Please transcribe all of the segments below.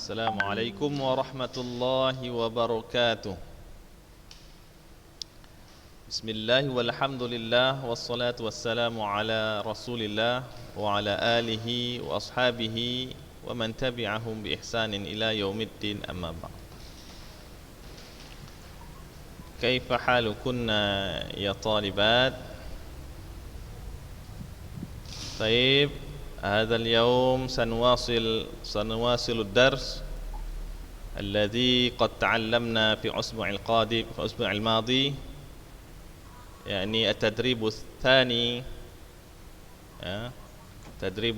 Assalamualaikum warahmatullahi wabarakatuh. Bismillah walhamdulillah wassalatu wassalamu ala Rasulillah wa ala alihi wa ashabihi wa man tabi'ahum bi ihsanin ila yaumiddin, amma ba'd. Kaifa halukunna ya talibat? Taib, هذا اليوم سنواصل الدرس الذي قد تعلمنا في الأسبوع الماضي، يعني التدريب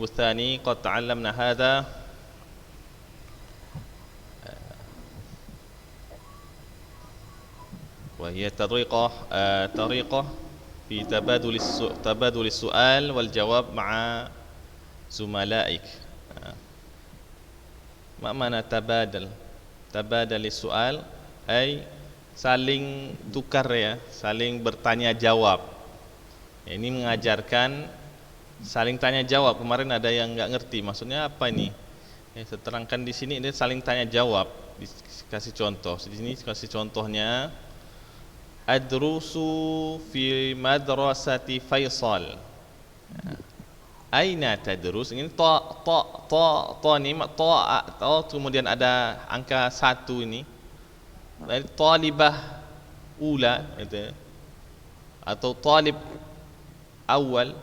الثاني قد تعلمنا هذا. وهي طريقة في تبادل السؤال والجواب مع زملائك. ما معنى تبادل السؤال؟ أي saling tukar, ya, saling bertanya jawab. Ini mengajarkan saling tanya jawab. Kemarin ada yang nggak ngerti maksudnya apa ini. Saya terangkan di sini, ini saling tanya jawab. Kasih contoh. Di sini kasih contohnya. Adrusu fi madrasati Faisal. Aina tadrus? Ini ta ni kemudian ada angka 1 ini. Dari talibah ula itu, atau talib awal.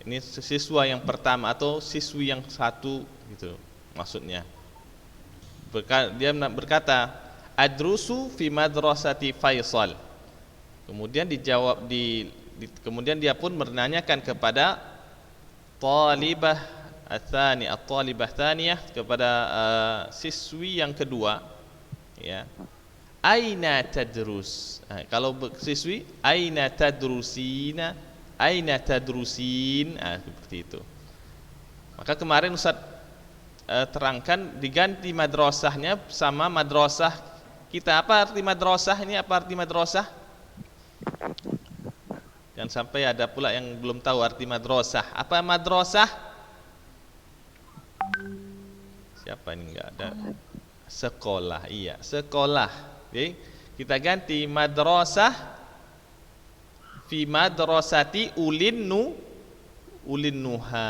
Ini siswa yang pertama atau siswi yang 1 gitu maksudnya. Dia berkata adrusu fi madrasati Faisal. Kemudian dijawab kemudian dia pun menanyakan kepada talibah tsaniyah, kepada siswi yang kedua, ya. Aina tadrus. Kalau siswi aina tadrusin, seperti itu. Maka kemarin Ustaz terangkan diganti madrasahnya sama madrasah kita. Apa arti madrasah ini? Apa arti madrasah? Jangan sampai ada pula yang belum tahu arti madrasah. Apa madrasah? Siapa ini? Enggak ada. Sekolah, iya, sekolah. Jadi kita ganti madrasah fi madrasati ulinnuha,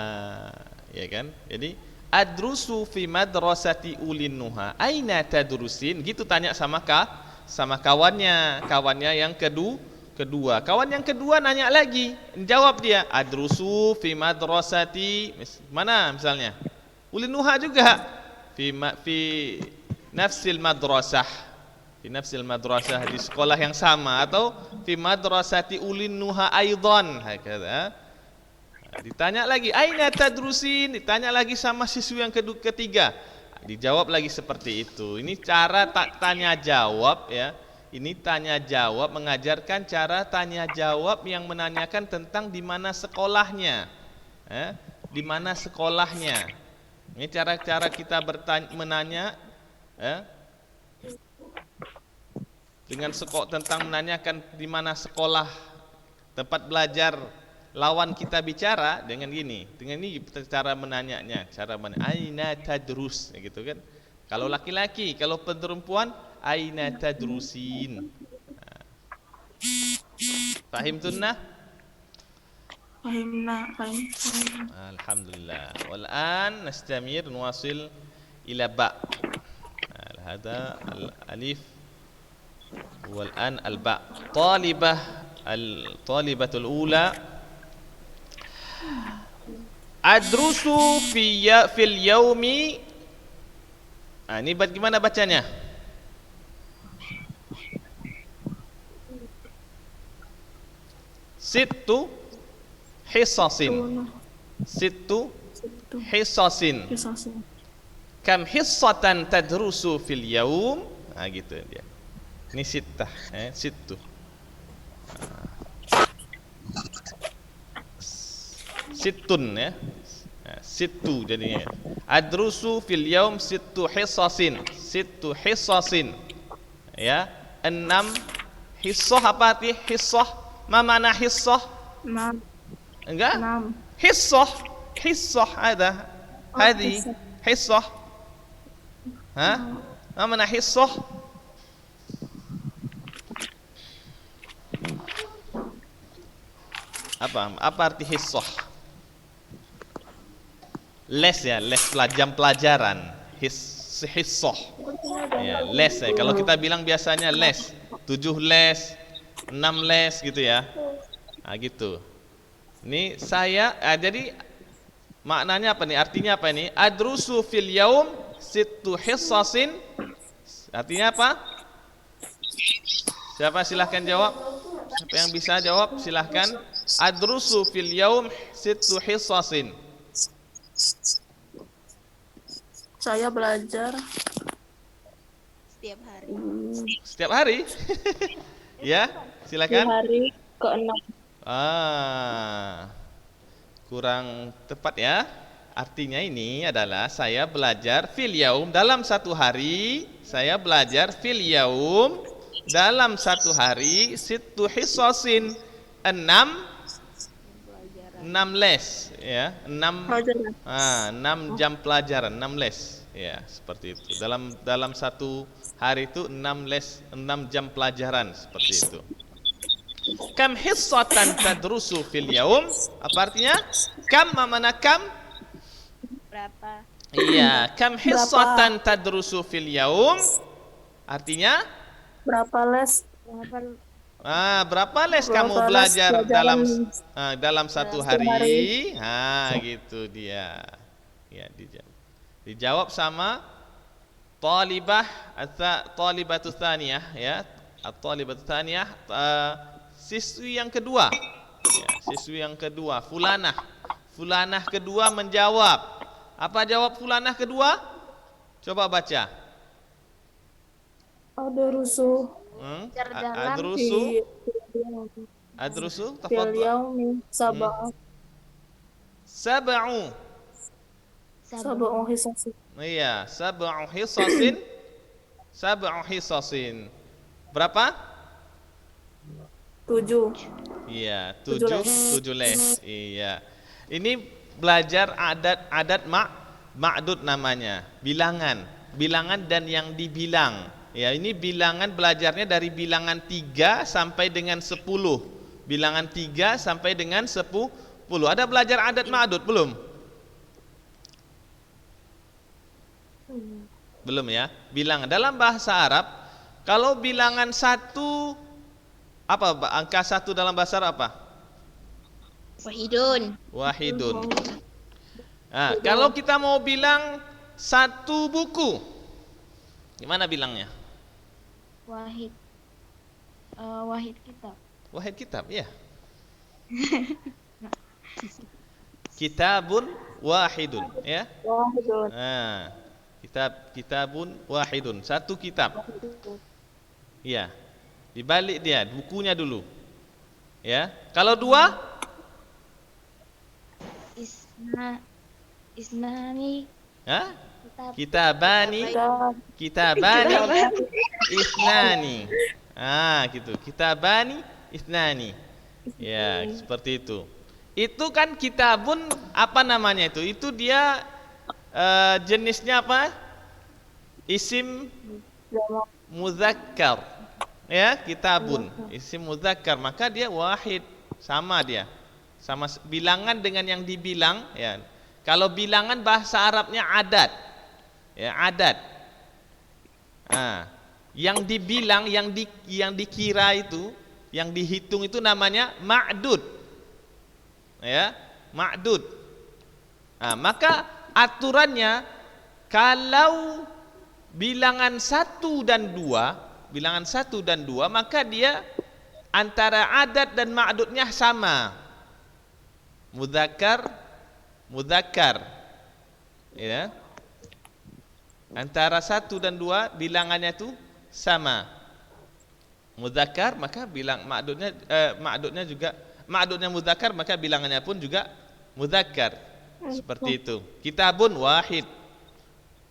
ya kan? Jadi adrusu fi madrasati ulinnuha. Aina tadrusin? Gitu tanya sama kawannya yang kedua. Kawan yang kedua nanya lagi, jawab dia adrusu fi madrasati mana misalnya ulinnuha juga fi nafsil madrasah, di sekolah yang sama, atau fi madrasati ulinnuha aidan, hakadha. Ditanya lagi aina tadrusin, ditanya lagi sama siswi yang ketiga, dijawab lagi seperti itu. Ini cara tanya jawab, ya. Ini tanya jawab, mengajarkan cara tanya jawab yang menanyakan tentang di mana sekolahnya, di mana sekolahnya. Ini cara-cara kita menanya, dengan tentang menanyakan di mana sekolah tempat belajar lawan kita bicara dengan gini. Dengan ini cara menanyanya, aina tadrus, gitu kan. Kalau laki-laki, kalau perempuan aina tadrusin. Fahim tunna? Fahimna. Alhamdulillah. Wal'an nastamir nuwasil ila ba. Hada al-alif wal'an al-ba. Talibatul ula adrusu fil yaumi. Ini bagaimana bacanya? Sittu hisasin. Kam hissatan tadrusu fil yaum. Gitu dia. Ini sittah, sittu. Sittun, ya. Sittu jadinya. Adrusu fil yaum sittu hisasin. Ya, 6 hissah. Apa arti hissah? Ma mana hissah? 6. Enggak? 6. Hissah ada. Hadi Hissah. Hah? Ma mana hissah? Apa arti hissah? Les ya, jam pelajaran. Hissah. Ya, les ya. Kalau kita bilang biasanya les, 7 les, 6 les gitu ya. Nah, gitu. Ini saya jadi maknanya apa nih? Artinya apa ini? Adrusu fil yaum sittu hissasin. Artinya apa? Siapa silahkan jawab? Siapa yang bisa jawab silahkan. Adrusu fil yaum sittu hissasin. Saya belajar Setiap hari. Setiap hari? Ya, di silakan. hari ke-6. Kurang tepat ya. Artinya ini adalah saya belajar fil yaum dalam satu hari. Saya belajar fil yaum dalam satu hari sittu hissasin, 6 les ya, 6 Pelajaran. 6 jam pelajaran, 6 les ya, seperti itu. Dalam satu hari itu 6 les, 6 jam pelajaran seperti itu. Kam hissatan tadrusu fil yaum? Apa artinya? Kam mana kam? Berapa? Iya, kam hissatan tadrusu fil yaum? Artinya? Berapa les? Berapa les kamu Berapa les belajar pelajaran dalam satu hari? Gitu dia. Ya, dijawab sama talibatu tsaniyah ya. At-talibatu tsaniyah, siswi yang kedua. Ya, siswi yang kedua, fulanah. Fulanah kedua menjawab. Apa jawab fulanah kedua? Coba baca. Ada rusuh Adrusu fil tafadhal. yaumi sab'u hissasin. Iya, sab'u hisasin. Berapa? 7. Iya, 7 7 les. Iya. Ini belajar adat ma'dud namanya, bilangan dan yang dibilang. Ya, ini bilangan belajarnya dari bilangan 3 sampai dengan 10. Bilangan 3 sampai dengan 10. Ada belajar adat ma'dud belum? Belum ya. Bilangan dalam bahasa Arab, kalau bilangan 1 apa angka 1 dalam bahasa Arab apa? Wahidun. Nah, kalau kita mau bilang 1 buku, gimana bilangnya? Wahid kitab. Wahid kitab, ya. Kitabun wahidun, ya. Wahidun. Nah, kitabun wahidun, 1 kitab. Iya. Dibalik dia, bukunya dulu. Ya. Kalau 2? Isnani. Hah? Kitabani isnani. Gitu. Kitabani isnani. Ya, seperti itu. Itu kan kitabun apa namanya itu? Itu dia jenisnya apa? Isim mudzakkar. Ya, kitabun. Isim mudzakkar, maka dia wahid, sama dia. Sama bilangan dengan yang dibilang, ya. Kalau bilangan bahasa Arabnya adat. Ya, adat. Yang dibilang, yang dikira itu, yang dihitung itu namanya ma'dud. Ya, ma'dud. Maka aturannya kalau bilangan 1 dan 2, maka dia antara adat dan ma'dudnya sama. Mudzakkar. Ya. Antara 1 dan 2 bilangannya itu sama. Mudzakkar, maka bilang ma'dudnya juga ma'dudnya mudzakkar, maka bilangannya pun juga mudzakkar. Seperti itu. Kitabun wahid.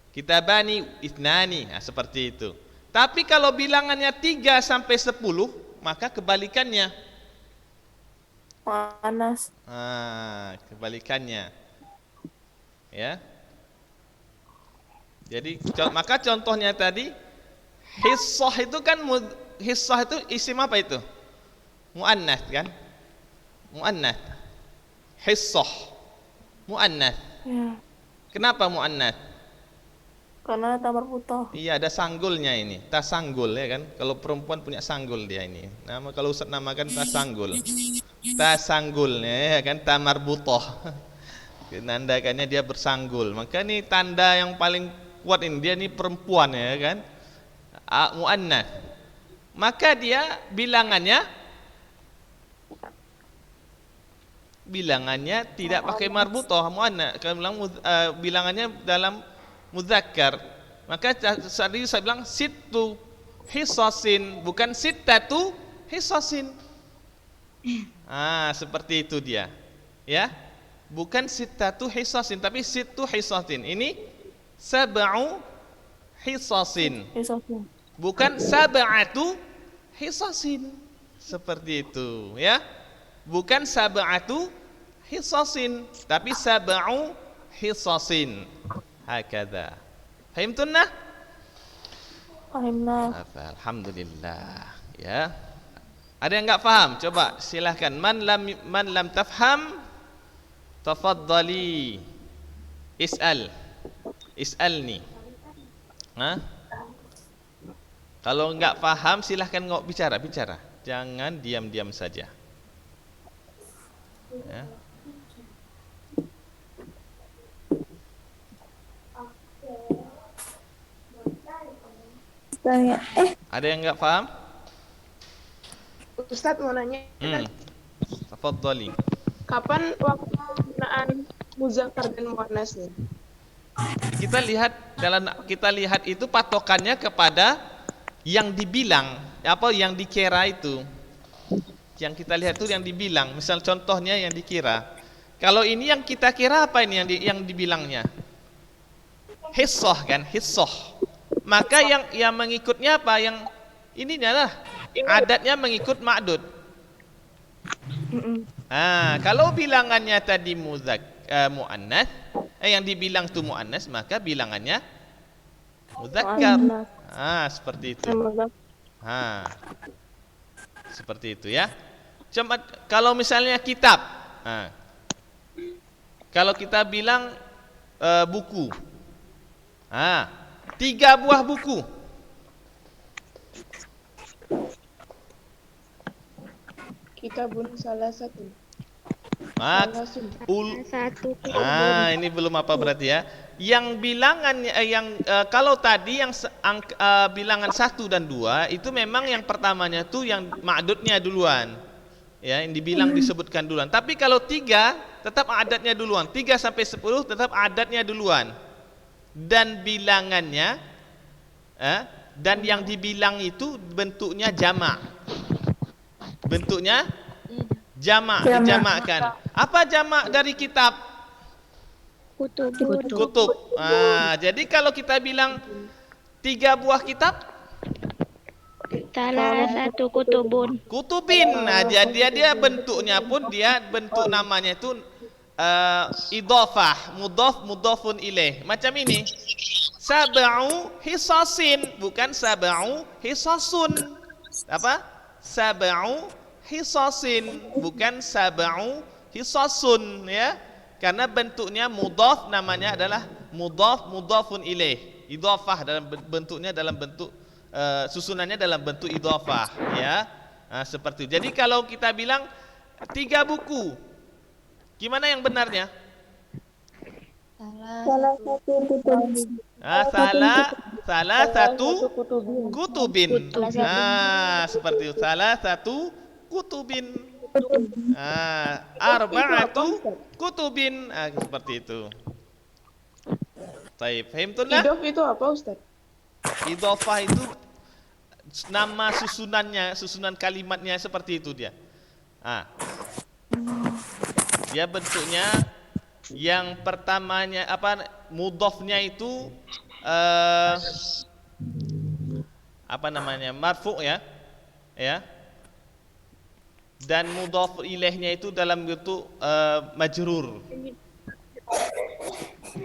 Kitabani itnani, seperti itu. Tapi kalau bilangannya 3 sampai 10, maka kebalikannya. Panas. Kebalikannya. Ya. Jadi maka contohnya tadi hissah itu kan hissah itu isim apa itu? Muannats kan? Muannats. Hissah. Muannats. Ya. Kenapa muannats? Karena tamar butoh. Iya, ada sanggulnya ini. Tasanggul ya kan? Kalau perempuan punya sanggul dia ini. Nama kalau Ustaz namakan tasanggul. Tasanggulnya ya kan, tamar butoh. Menandakannya dia bersanggul. Maka ini tanda yang paling kuat ini, dia ini perempuan ya kan? Muannats. Maka dia bilangannya tidak pakai marbutoh, muannats. Kalau bilang bilangannya dalam mudzakkar. Maka tadi saya bilang sittu hisasin, bukan sittatu hisasin. Seperti itu dia. Ya. Bukan sittatu hisasin, tapi sittu hisasin. Ini sab'u hisasin. Hisasin. Bukan sab'atu hisasin. Seperti itu, ya. Bukan sab'atu hisasin, tapi sab'u hisasin. Hakadha. Fahimtunna? Fahimna. Alhamdulillah. Ya. Ada yang enggak paham? Coba silahkan. Man lam tafham, tafaddali. Is'alni. Kalau enggak paham silahkan bicara. Jangan diam-diam saja. Ya. Tanya, Ada yang enggak paham? Ustadz mau nanya, Tafadhali. kapan waktu penggunaan muzakkar dan muannas nih? Kita lihat itu patokannya kepada yang dibilang, yang dikira itu. Yang kita lihat itu yang dibilang. Misal contohnya yang dikira. Kalau ini yang kita kira apa ini yang dibilangnya? Hissah kan, hissah. Maka yang mengikutnya apa? Yang ini adalah adatnya mengikut ma'dud. Kalau bilangannya tadi muannats, yang dibilang itu muannats, maka bilangannya mudzakkar. Seperti itu. Seperti itu ya. Cuma kalau misalnya kitab. Kalau kita bilang buku. 3 buah buku. Kitabun salah satu. Satu. Ini belum apa berarti ya. Yang bilangannya kalau tadi yang bilangan 1 dan 2 itu memang yang pertamanya tuh yang ma'dudnya duluan. Ya, yang dibilang disebutkan duluan. Tapi kalau 3 tetap adatnya duluan. 3 sampai 10 tetap adatnya duluan. Dan bilangannya dan yang dibilang itu bentuknya jamak. Bentuknya jamak, dijamakkan. Apa jamak dari kitab? Kutub. Jadi kalau kita bilang 3 buah kitab, Salah satu kutubun. kutubin. Jadi dia bentuknya pun bentuk namanya itu idhafah, mudhafun ilaih. Macam ini. Sab'u hisasin, bukan sab'u hisasun. Apa? Sab'u hisasin, bukan sab'u hisasun ya. Karena bentuknya mudhaf, namanya adalah mudhafun ilaih. Idhafah bentuknya dalam bentuk susunannya dalam bentuk idhafah ya. Seperti itu. Jadi kalau kita bilang 3 buku, gimana yang benarnya? Salah satu kutubin. Salah satu kutubin. Seperti itu. Salah satu kutubin. Arba'atu kutubin. Seperti itu. Baik, fahimtunlah? Idof itu apa Ustaz? Idhafah itu nama susunan kalimatnya seperti itu dia. Dia bentuknya yang pertamanya mudhafnya itu marfu ya. Dan mudhaf ilaihnya itu dalam bentuk majrur.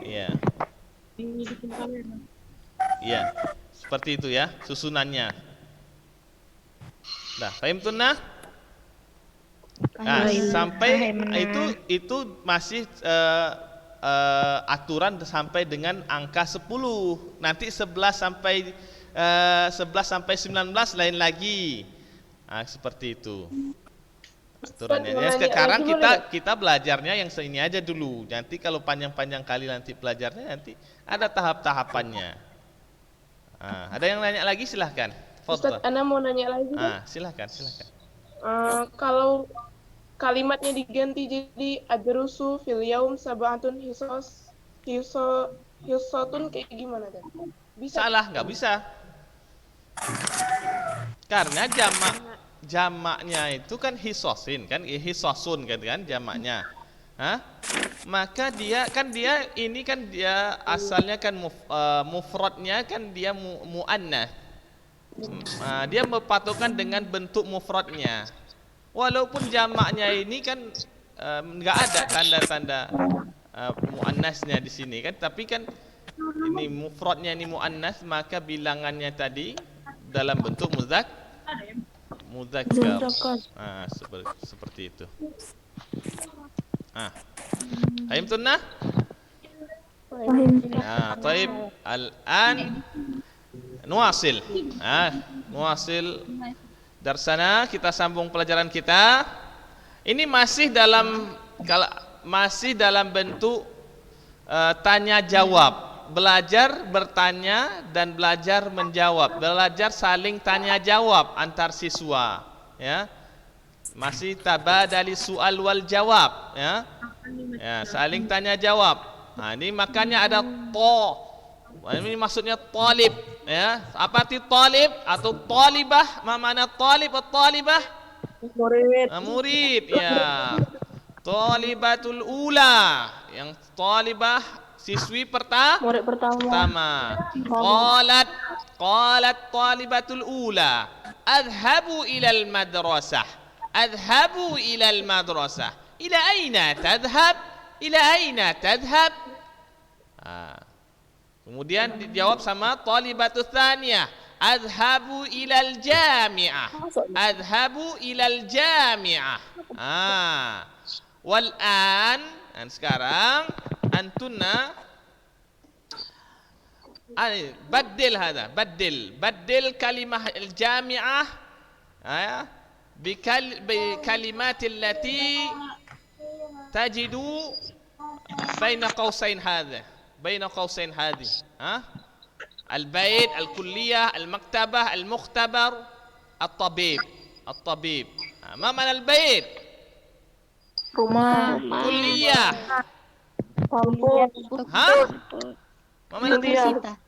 Ya. Dibikin kalender. Iya, seperti itu ya susunannya. Nah, paham tuh nah? Nah, sampai itu masih aturan sampai dengan angka 10. Nanti 11 sampai 19 lain lagi. Nah, seperti itu. Aturannya. Ustaz, mau Ya, nanya sekarang lagi boleh kita belajarnya yang ini aja dulu. Nanti kalau panjang-panjang kali nanti belajarnya nanti ada tahap-tahapannya. Nah, ada yang nanya lagi silahkan. Ustaz, Fadhal. Ana mau nanya lagi dong. Silahkan. Kalau kalimatnya diganti jadi adrusu fil yaum sab'atun hisotun kayak gimana kan? Bisa. Salah, nggak bisa. Karena jamaknya itu kan hisosin kan, hisosun kan jamaknya. Hah? Maka dia ini kan dia asalnya kan mufradnya kan dia muannats. Dia berpatokan dengan bentuk mufradnya. Walaupun jamaknya ini kan nggak ada tanda-tanda muannasnya di sini kan, tapi kan ini mufradnya ini muannas, maka bilangannya tadi dalam bentuk muzakkar. Seperti itu. Fahim tunnah? Fahim. Taib. Al-an nuwasil. Nuwasil darsana, kita sambung pelajaran kita. Ini masih dalam bentuk tanya jawab. Belajar bertanya dan belajar menjawab. Belajar saling tanya jawab antar siswa, ya. Masih tabadali soal wal jawab, ya. Ya, saling tanya jawab. Nah, ini makanya ada ini maksudnya talib, ya. Apa arti talib atau talibah? Mana talib atau talibah? Murid, ya. Talibatul ula, yang talibah siswi Murid pertama. Qalat talibatul ula adhabu ilal madrasah. Ila aina tadhhab? Kemudian dijawab sama talibatul thaniyah, adhabu ilal jami'ah. Wal'an, dan sekarang antunna baddil kalimah al-jami'ah بكلمات التي تجد بين قوسين هذه البيت، الكلية، المكتبة، المختبر، الطبيب. ما معنى البيت؟ Rumah. كلية. Kampus. Ma mana Universitas.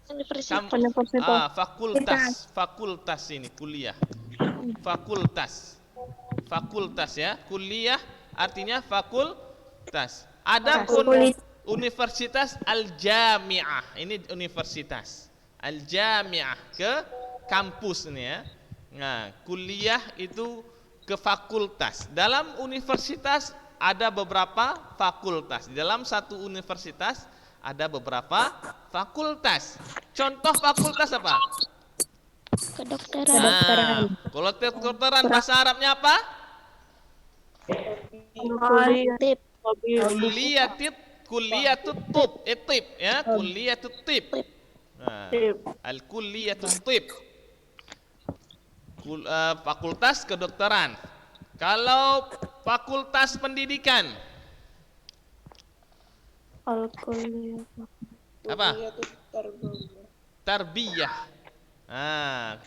fakultas ini kuliah. Fakultas ya. Kuliah artinya fakultas. Adapun universitas al-jami'ah, ini universitas. Al-jami'ah ke kampus ini ya. Nah, kuliah itu ke fakultas. Dalam universitas ada beberapa fakultas. Di dalam satu universitas ada beberapa fakultas. Contoh fakultas apa? Kedokteran. Kalau kedokteran bahasa Arabnya apa? Kulliyatut tib, ya, kulliyatut tib. Al-kulliyatut tib. Fakultas kedokteran. Kalau fakultas pendidikan apa? Tarbiyah.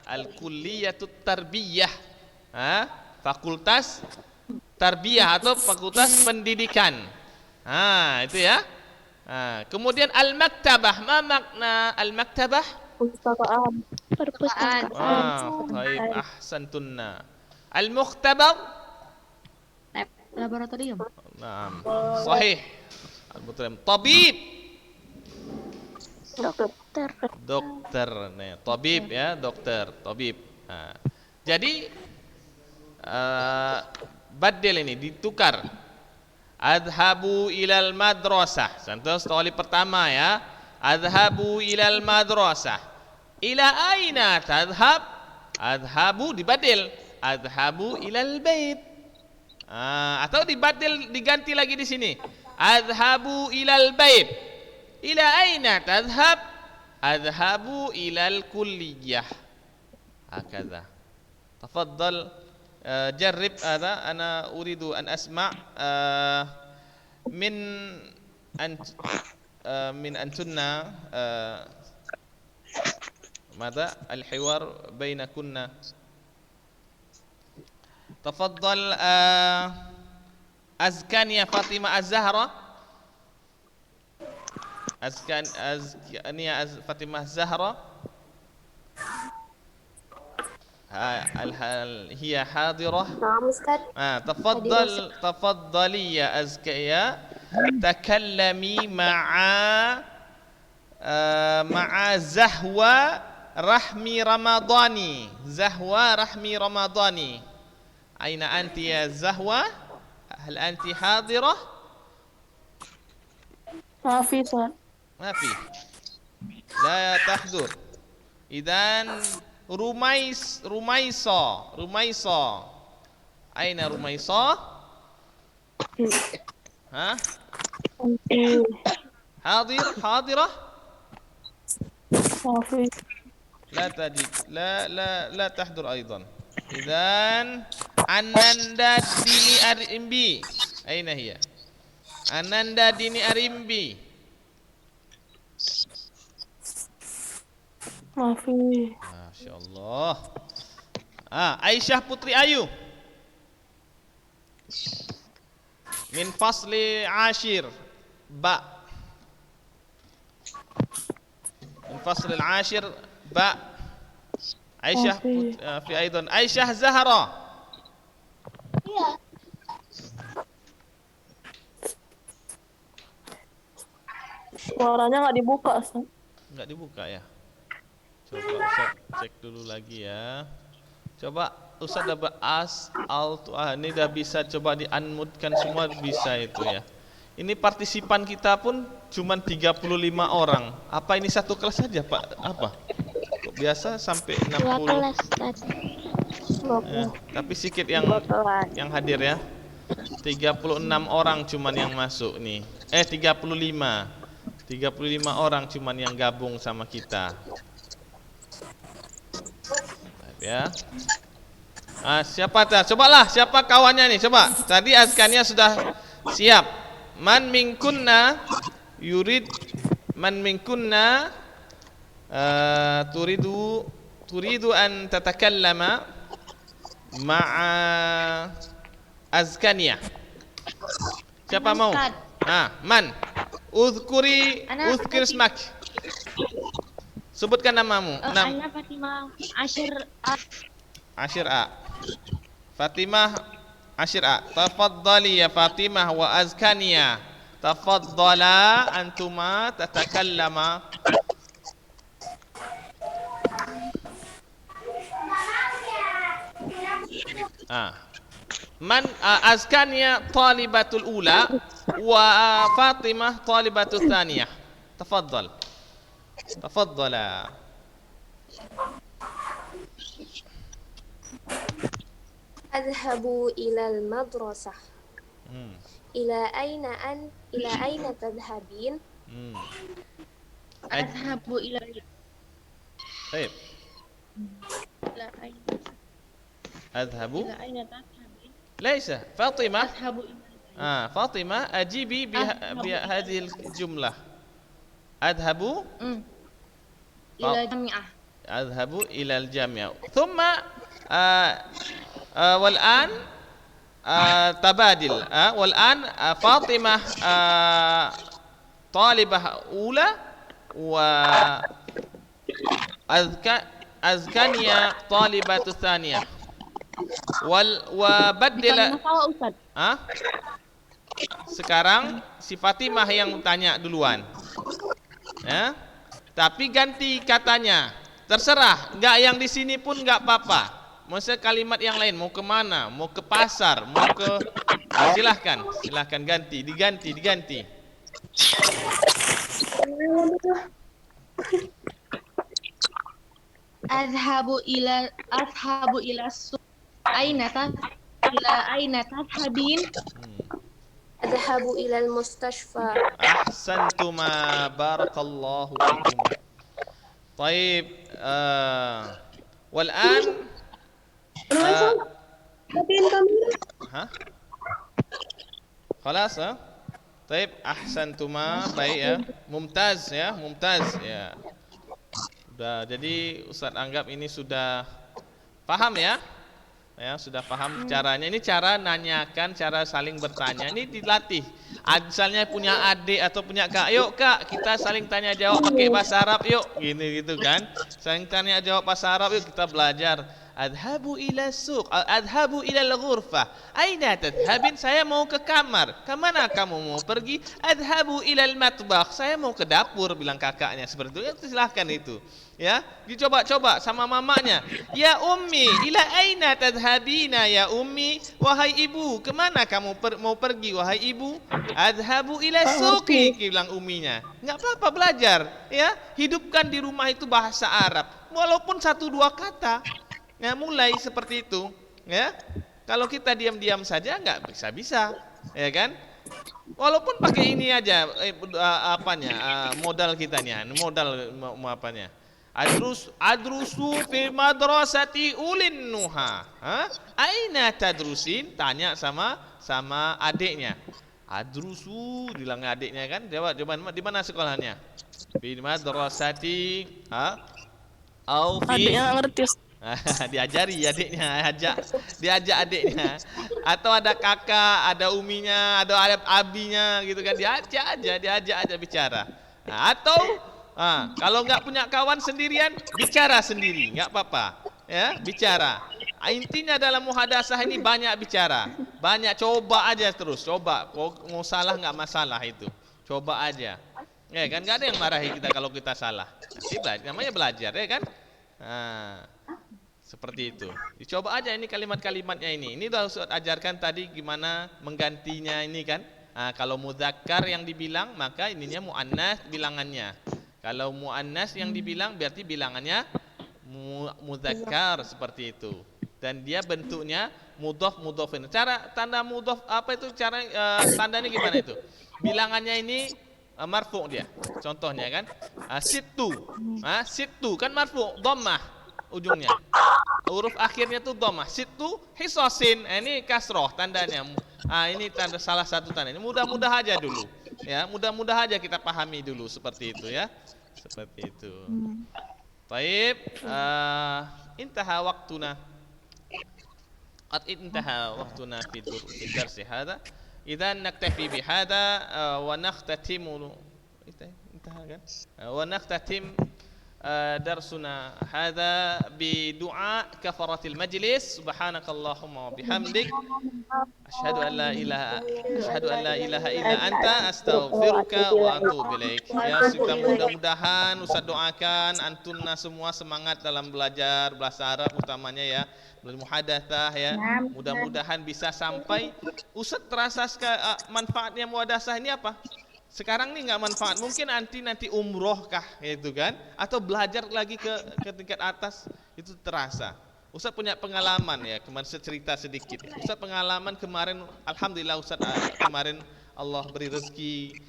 Al-kulliyatut tarbiyah. Fakultas tarbiyah atau fakultas pendidikan. Itu ya. Kemudian al-maktabah. Ma makna al-maktabah? Perpustakaan. Baik, ahsantunna. Al-mukhtabar? Laboratorium. Naam. Sahih. Al-mukhtabar. Tabib. Dokter. Nih, tabib ya, dokter, tabib. Jadi badil ini ditukar. Adhabu ilal madrasah. Contoh soal pertama ya. Adhabu ilal madrasah. Ila aina tadhhab? Adhabu dibadil. Adhabu ilal bait. Atau dibadil, diganti lagi di sini. Adhabu ilal bait. Ila aina tadhhab? Adhabu ilal kulliyah. Hakadha. Tafaddal, jarrib hadha. Ana uridu an asma' min antunna ماذا الحوار بينكن. تفضل أزكانيا فاطمة الزهرة. أزكانيا فاطمة الزهرة هل هي حاضرة؟ نعم أستاذ. تفضلي يا أزكية، تكلمي مع زهوة رحمي رمضاني. زهوة رحمي رمضاني، أين أنت يا زهوة؟ هل أنت حاضرة؟ ما في أستاذ. ما في، لا تحضر. إذن رميصة أين رميصة؟ ها؟ حاضرة؟ ما في. لا تجد، لا تحضر أيضا. إذن Ananda Dini Arimbi أين هي؟ Ananda Dini Arimbi. ما في. Masya Allah. Aisyah Putri Ayu min fasli ashir ba. Min fasli ashir ba. Aisyah fi aidan Aisyah Zahra. Suaranya nggak dibuka, Ustaz. Nggak dibuka ya. Coba Ustaz cek dulu lagi ya. Coba Ustaz dapat ini udah bisa, coba di-unmute-kan semua bisa itu ya. Ini partisipan kita pun cuma 35 orang. Apa ini satu kelas saja, Pak? Apa? Kok biasa sampai 60? 2 kelas tadi. Tapi sedikit yang hadir ya. 36 orang cuman yang masuk nih. 35 orang cuman yang gabung sama kita. Ya. Siapa tah? Cobalah siapa kawannya nih? Coba. Tadi azkannya sudah siap. Man minkunna turidu an tatakallama ma'a azkaniyah. Siapa mau? Man. Uzkir ismak. Sebutkan namamu. Ana Fatimah Ashir A. Fatimah Ashir A. Tafaddali ya Fatimah wa azkaniya. Tafaddala antuma tatakallama. Man azkaniya talibatul ula wa Fatimah talibatul thaniyah. Tafaddal. Tafaddala. Adhabu ilal madrasah. Ila aina tadhhabin? Adhabu ila Baik. ila aina Adhabu ila aina tadhhabin? Laisa Fatimah. Adhabu Fatimah ajibi بهذه الجملة. أذهب ila jami'ah. أذهب إلى الجامعة. ثم والآن تبادل. والآن فاطمة طالبة أولى وأزكانيا طالبة ثانية. وبدل. Sekarang si Fatimah yang tanya duluan. Ya. Tapi ganti katanya. Terserah, enggak yang di sini pun enggak apa-apa. Maksudnya kalimat yang lain, mau ke mana? Mau ke pasar, mau ke silahkan ganti, diganti. Adhabu ila suq. Aina tadhhabin? أذهب إلى المستشفى. Ahsantuma, barakallahu fikuma. Taib. Wal'an ha? Khalas ha? Taib, ahsantuma, baik ya. Mumtaz ya, mumtaz ya. Sudah, jadi Ustaz anggap ini sudah paham ya? Ya, sudah paham caranya. Ini cara nanyakan, cara saling bertanya. Ini dilatih. Misalnya punya adik atau punya kak, yuk kak, kita saling tanya jawab pakai bahasa Arab yuk. Gini gitu kan. Saling tanya jawab bahasa Arab yuk, kita belajar. Adhabu ila suq, adhabu ila al-ghurfah. Aina tadhhabin? Saya mau ke kamar. Ke mana kamu mau pergi? Adhabu ila al-matbakh. Saya mau ke dapur, bilang kakaknya seperti itu. Ya, silahkan itu. Ya, dicoba-coba sama mamanya. Ya ummi, ila aina tadhhabina ya ummi? Wahai ibu, kemana kamu mau pergi wahai ibu? Adhabu ila suqi, bilang umminya. Enggak apa-apa, belajar, ya. Hidupkan di rumah itu bahasa Arab, walaupun 1-2 kata. Ya, mulai seperti itu, ya. Kalau kita diam-diam saja enggak bisa-bisa, ya kan? Walaupun pakai ini aja modal kitanya, modal apanya? Adrusu fi madrasati ulin nuha. Aina tadrusin? Tanya sama adiknya. Adrusu, bilang adiknya kan. Jawab di mana sekolahnya? Fi madrasati au fi. Adiknya nggak ngerti. Diajari adiknya, diajak adiknya. Atau ada kakak, ada uminya, ada abinya gitu kan. Diajak aja bicara. Nah, atau kalau nggak punya kawan sendirian, bicara sendiri, nggak apa-apa, ya, bicara. Intinya dalam muhadasah ini banyak bicara, banyak coba aja terus, coba. Mau salah nggak masalah itu, coba aja, ya kan, nggak ada yang marahi kita kalau kita salah. Namanya belajar, ya kan. Seperti itu. Dicoba aja ini kalimat-kalimatnya ini. Ini udah Ustaz ajarkan tadi gimana menggantinya ini kan. Kalau mudzakkar yang dibilang, maka ininya muannas bilangannya. Kalau muannas yang dibilang berarti bilangannya mudzakkar seperti itu. Dan dia bentuknya mudhaf mudhafin. Cara tanda mudhaf apa itu cara tandanya gimana itu? Bilangannya ini marfu dia. Contohnya kan sittu. Sittu kan marfu dhammah ujungnya. Huruf akhirnya tuh dhammah. Sittu hisasin. Ini kasroh tandanya. Ini tanda salah satu tanda. Ini mudah-mudah aja dulu. Ya, mudah-mudah aja kita pahami dulu seperti itu ya. Seperti itu. Baik, intaha waktuna. Qad intaha waktuna fi darsi hada. Idzan naktafi bihada wa nakhtatimu intaha kan? Wa nakhtatim درسنا هذا بدعاء كفرة المجلس سبحانك اللهم وبحمدك أشهد أن لا إله إلا أنت أستغفرك وأتوب إليك. Ya, kita mudah-mudahan Ustaz doakan antunna semua semangat dalam belajar bahasa Arab utamanya ya, muhadatsah ya. Mudah-mudahan bisa sampai Ustaz terasa manfaatnya muhadatsah ini apa? Sekarang nih nggak manfaat, mungkin nanti umroh kah gitu kan, atau belajar lagi ke tingkat atas itu terasa. Ustaz punya pengalaman ya, kemarin cerita sedikit. Ustaz pengalaman kemarin, alhamdulillah Ustaz kemarin Allah beri rezeki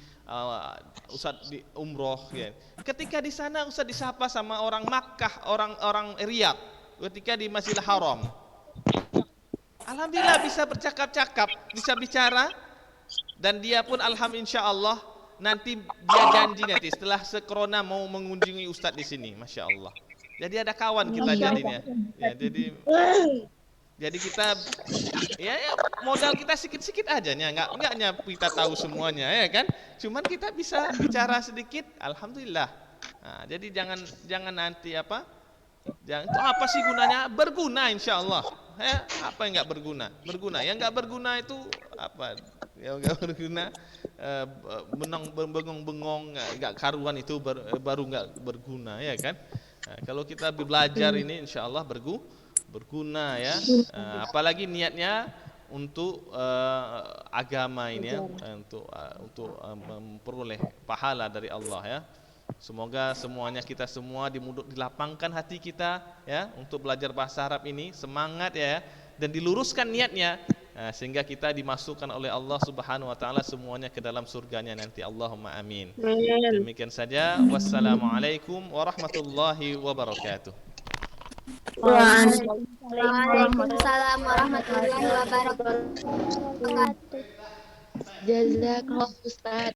Ustaz di umroh ya. Ketika di sana Ustaz disapa sama orang Makkah, orang Riyadh, ketika di Masjidil Haram. Alhamdulillah bisa bercakap-cakap, bisa bicara, dan dia pun alhamdulillah insyaallah nanti dia janji nanti setelah sekrona mau mengunjungi Ustadz di sini, masya Allah. Jadi ada kawan kita jadinya. Ya, jadi kita ya modal kita sikit-sikit aja nya, enggaknya kita tahu semuanya ya kan. Cuman kita bisa bicara sedikit, alhamdulillah. Nah, jadi jangan nanti apa? Jangan itu apa sih gunanya? Berguna insya Allah. Ya, apa yang enggak berguna? Berguna. Yang enggak berguna itu apa? Yang enggak berguna bengong-bengong enggak karuan itu baru enggak berguna ya kan. Nah, kalau kita belajar ini insyaallah berguna ya. Apalagi niatnya untuk agama ini ya, untuk memperoleh pahala dari Allah ya. Semoga semuanya kita semua dilapangkan hati kita ya untuk belajar bahasa Arab ini, semangat ya, dan diluruskan niatnya sehingga kita dimasukkan oleh Allah Subhanahu wa taala semuanya ke dalam surganya nanti. Allahumma amin. Demikian saja. Wassalamualaikum warahmatullahi wabarakatuh. Waalaikumsalam warahmatullahi wabarakatuh. Jazakallah Ustaz.